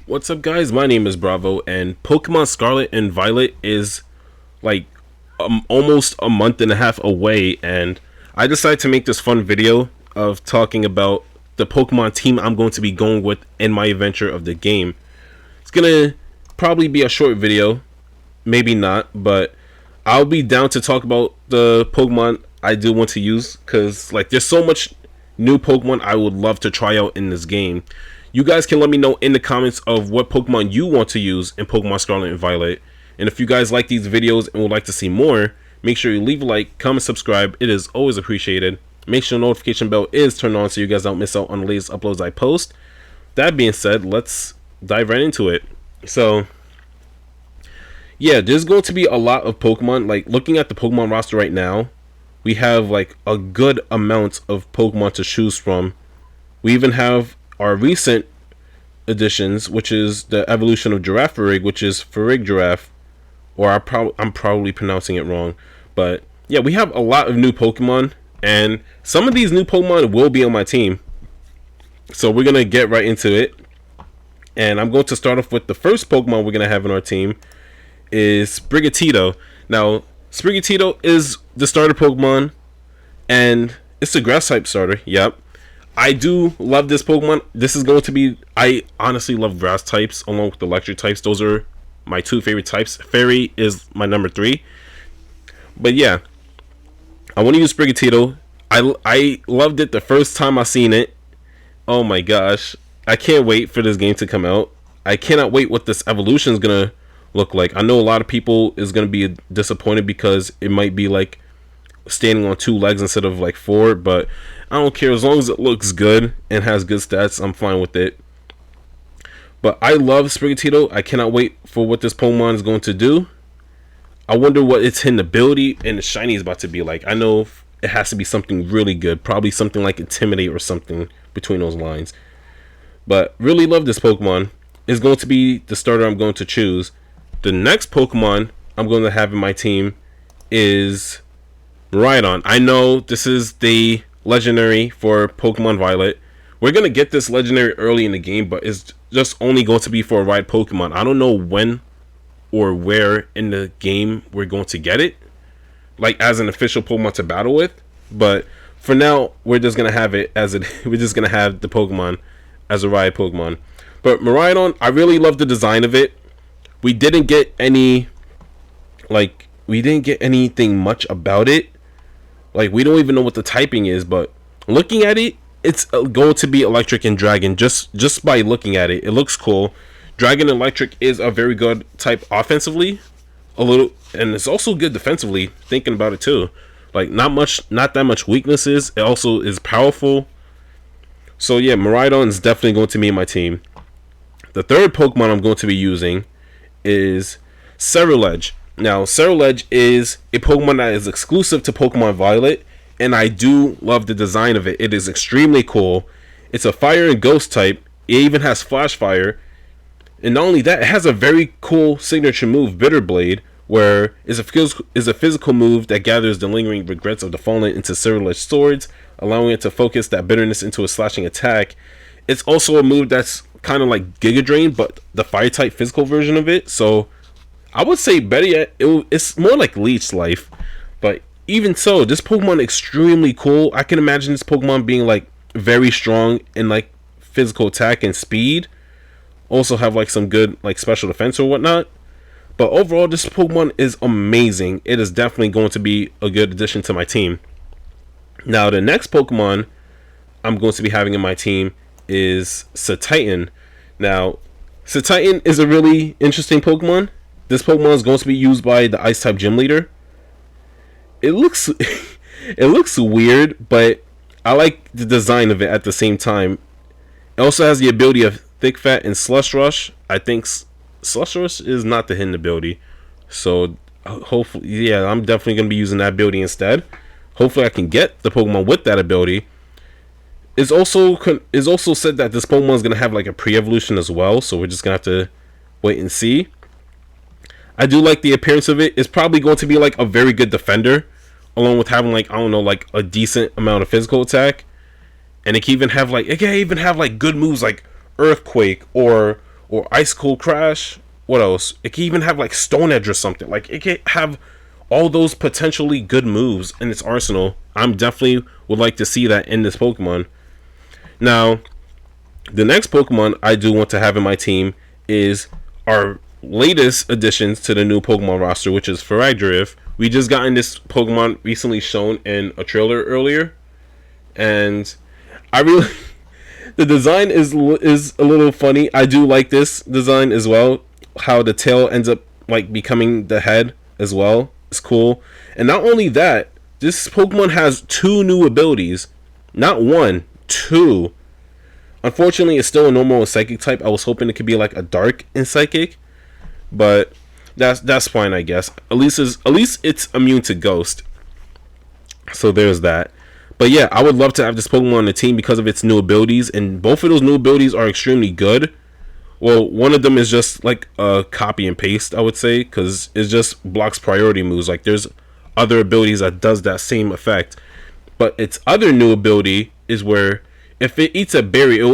What's up, guys? My name is Bravo, and Pokemon Scarlet and Violet is like almost a month and a half away, and I decided to make this fun video of talking about the Pokemon team I'm going to be going with in my adventure of the game. It's gonna probably be a short video, maybe not, but I'll be down to talk about the Pokemon I do want to use, because like there's so much new Pokemon I would love to try out in this game. You guys can let me know in the comments of what Pokemon you want to use in Pokemon Scarlet and Violet. And if you guys like these videos and would like to see more, make sure you leave a like, comment, subscribe. It is always appreciated. Make sure the notification bell is turned on so you guys don't miss out on the latest uploads I post. That being said, let's dive right into it. So, yeah, there's going to be a lot of Pokemon. Like, looking at the Pokemon roster right now, we have like a good amount of Pokemon to choose from. We even have our recent additions, which is the evolution of Girafarig, which is Farig Giraffe, or I'm probably pronouncing it wrong, but yeah, we have a lot of new Pokemon, and some of these new Pokemon will be on my team. So we're gonna get right into it, and I'm going to start off with the first Pokemon we're gonna have in our team is Sprigatito. Now, Sprigatito is the starter Pokemon, and it's a grass type starter. Yep. I do love this Pokemon. This is going to be... I honestly love grass types along with electric types. Those are my two favorite types. Fairy is my number 3. But yeah, I want to use Sprigatito. I loved it the first time I seen it. Oh my gosh. I can't wait for this game to come out. I cannot wait what this evolution is going to look like. I know a lot of people is going to be disappointed because it might be like standing on 2 legs instead of like 4, but I don't care. As long as it looks good and has good stats, I'm fine with it. But I love Sprigatito. I cannot wait for what this Pokemon is going to do. I wonder what its hidden ability and its shiny is about to be like. I know it has to be something really good, probably something like Intimidate or something between those lines. But really love this Pokemon. It's going to be the starter I'm going to choose. The next Pokemon I'm going to have in my team is Rhydon. I know this is the legendary for Pokemon Violet. We're gonna get this legendary early in the game, but it's just only going to be for a ride Pokemon. I don't know when or where in the game we're going to get it, like as an official Pokemon to battle with. But for now, we're just gonna have it as it. We're just gonna have the Pokemon as a ride Pokemon. But Miraidon, I really love the design of it. We didn't get any, like, we didn't get anything much about it. Like, we don't even know what the typing is, but looking at it, it's going to be electric and dragon. Just by looking at it, it looks cool. Dragon and electric is a very good type offensively, a little, and it's also good defensively. Thinking about it too, like not that much weaknesses. It also is powerful. So yeah, Miraidon is definitely going to be in my team. The third Pokemon I'm going to be using is Cerulege. Now, Cerulege is a Pokemon that is exclusive to Pokemon Violet, and I do love the design of it. It is extremely cool. It's a fire and ghost type. It even has flash fire. And not only that, it has a very cool signature move, Bitter Blade, where is a physical move that gathers the lingering regrets of the fallen into Cerulege swords, allowing it to focus that bitterness into a slashing attack. It's also a move that's kind of like Giga Drain, but the fire type physical version of it. So I would say better yet, it's more like Leech Life. But even so, this Pokemon is extremely cool. I can imagine this Pokemon being like very strong in like physical attack and speed. Also have like some good like special defense or whatnot. But overall, this Pokemon is amazing. It is definitely going to be a good addition to my team. Now, the next Pokemon I'm going to be having in my team is Cetitan. Now, Cetitan is a really interesting Pokemon. This Pokemon is going to be used by the Ice type gym leader. It looks it looks weird, but I like the design of it at the same time. It also has the ability of Thick Fat and Slush Rush. I think Slush Rush is not the hidden ability. So hopefully, yeah, I'm definitely going to be using that ability instead. Hopefully I can get the Pokemon with that ability. It's also said that this Pokemon is going to have like a pre-evolution as well. So we're just going to have to wait and see. I do like the appearance of it. It's probably going to be like a very good defender, along with having like, I don't know, like a decent amount of physical attack. And it can even have like good moves like Earthquake or or Ice Cold Crash. What else? It can even have like Stone Edge or something. Like it can have all those potentially good moves in its arsenal. I'm definitely would like to see that in this Pokemon. Now, the next Pokemon I do want to have in my team is our latest additions to the new Pokemon roster, which is Farigiraf. We just gotten this Pokemon recently shown in a trailer earlier, and I really the design is a little funny. I do like this design as well. How the tail ends up like becoming the head as well. It's cool. And not only that, this Pokemon has 2 new abilities. Not 1, 2. Unfortunately, it's still a normal and psychic type. I was hoping it could be like a dark and psychic, but that's fine, I guess. At least it's immune to ghost. So there's that. But yeah, I would love to have this Pokemon on the team because of its new abilities, and both of those new abilities are extremely good. Well, one of them is just like a copy and paste, I would say, because it just blocks priority moves. Like there's other abilities that does that same effect, but its other new ability is where if it eats a berry, it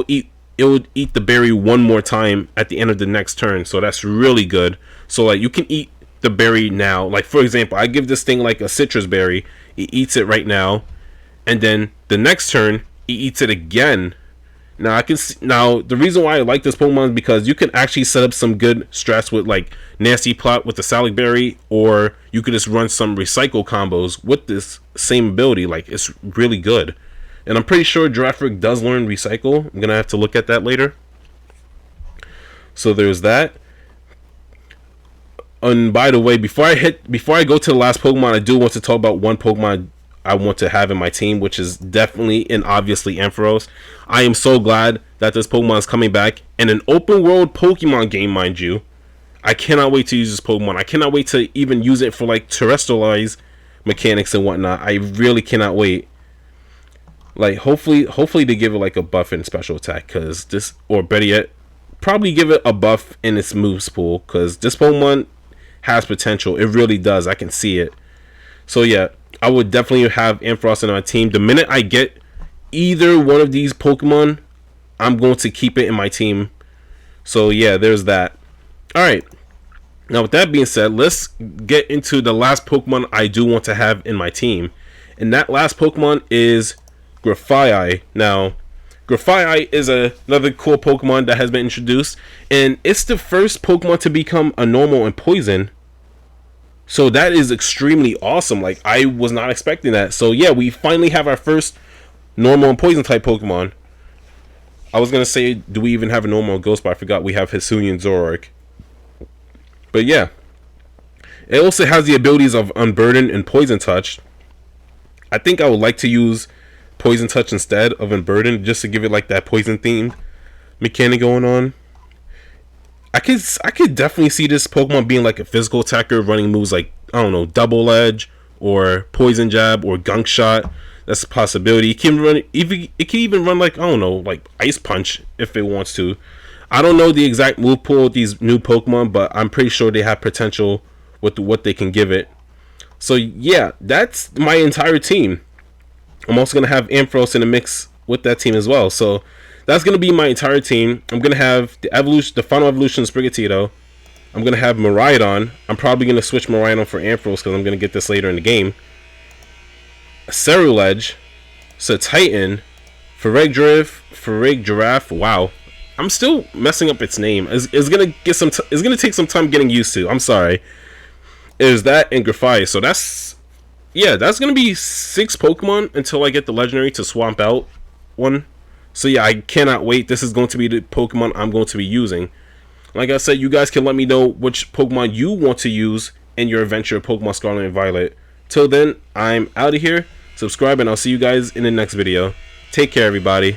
will eat the berry one more time at the end of the next turn. So that's really good. So like you can eat the berry now. Like for example, I give this thing like a citrus berry. It eats it right now, and then the next turn it eats it again. Now I can see, now the reason why I like this Pokemon is because you can actually set up some good strats with like Nasty Plot with the Salad Berry, or you could just run some recycle combos with this same ability. Like it's really good, and I'm pretty sure Girafarig does learn recycle. I'm gonna have to look at that later. So there's that. And by the way, before I go to the last Pokemon, I do want to talk about one Pokemon I want to have in my team, which is definitely and obviously Ampharos. I am so glad that this Pokemon is coming back in an open world Pokemon game, mind you. I cannot wait to use this Pokemon. I cannot wait to even use it for like terrestrialize mechanics and whatnot. I really cannot wait. Like hopefully they give it like a buff in special attack, because this, or better yet, probably give it a buff in its moves pool, because this Pokemon has potential. It really does. I can see it. So yeah, I would definitely have Ampharos in my team. The minute I get either one of these Pokemon, I'm going to keep it in my team. So yeah, there's that. Alright, now with that being said, let's get into the last Pokemon I do want to have in my team. And that last Pokemon is Grafaiai. Now, Grafaiai is another cool Pokemon that has been introduced, and it's the first Pokemon to become a normal in poison. So that is extremely awesome. Like I was not expecting that. So yeah, we finally have our first normal and poison type Pokemon. I was gonna say, do we even have a normal ghost? But I forgot we have Hisuian Zoroark. But yeah, it also has the abilities of Unburden and Poison Touch. I think I would like to use Poison Touch instead of Unburden, just to give it like that poison themed mechanic going on. I could definitely see this Pokemon being like a physical attacker, running moves like, I don't know, Double Edge or Poison Jab or Gunk Shot. That's a possibility. It can even run like, I don't know, like Ice Punch if it wants to. I don't know the exact move pool of these new Pokemon, but I'm pretty sure they have potential with what they can give it. So yeah, that's my entire team. I'm also gonna have Ampharos in the mix with that team as well. So that's going to be my entire team. I'm going to have the final evolution of Sprigatito. I'm going to have Miraidon. I'm probably going to switch Miraidon for Ampharos because I'm going to get this later in the game. Ceruledge, Titan, Farigiraf. Wow. I'm still messing up its name. It's going to take some time getting used to. I'm sorry. Is that and Grafaiai. So that's going to be 6 Pokemon until I get the legendary to swamp out one. So yeah, I cannot wait. This is going to be the Pokemon I'm going to be using. Like I said, you guys can let me know which Pokemon you want to use in your adventure of Pokemon Scarlet and Violet. Till then, I'm out of here. Subscribe and I'll see you guys in the next video. Take care, everybody.